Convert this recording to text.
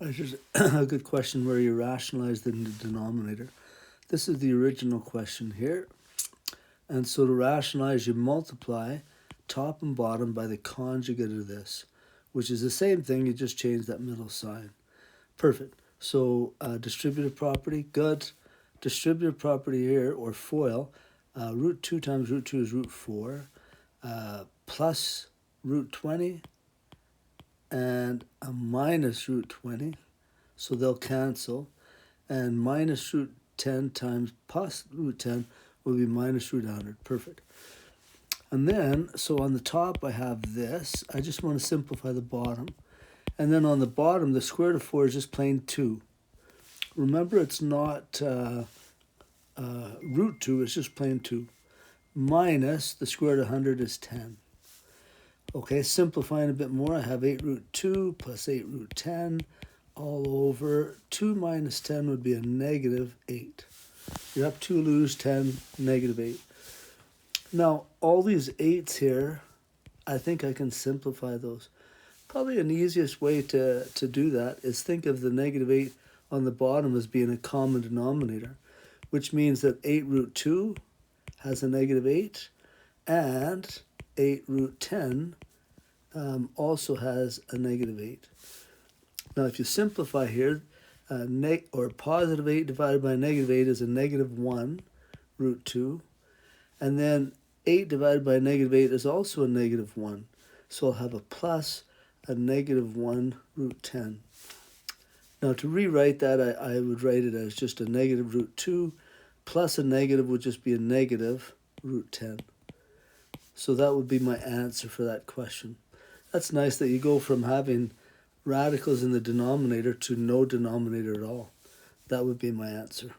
That's just a good question where you rationalize the denominator. This is the original question here. And so to rationalize, you multiply top and bottom by the conjugate of this, which is the same thing, you just change that middle sign. Perfect. So distributive property, good. Distributive property here, or FOIL, root 2 times root 2 is root 4, plus root 20, and a minus root 20, so they'll cancel, and minus root 10 times plus root 10 will be minus root 100. Perfect. And then, so on the top I have this. I just want to simplify the bottom. And then on the bottom, the square root of 4 is just plain 2. Remember, it's not root 2, it's just plain 2. Minus the square root of 100 is 10. Okay, simplifying a bit more, I have 8 root 2 plus 8 root 10 all over 2 minus 10 would be a negative 8. You're up 2, lose 10, negative 8. Now, all these 8s here, I think I can simplify those. Probably an easiest way to do that is think of the negative 8 on the bottom as being a common denominator, which means that 8 root 2 has a negative 8, and 8 root 10 also has a negative 8. Now, if you simplify here, positive 8 divided by negative 8 is a negative 1 root 2. And then 8 divided by negative 8 is also a negative 1. So I'll have a plus a negative 1 root 10. Now, to rewrite that, I would write it as just a negative root 2 plus a negative would just be a negative root 10. So that would be my answer for that question. That's nice that you go from having radicals in the denominator to no denominator at all. That would be my answer.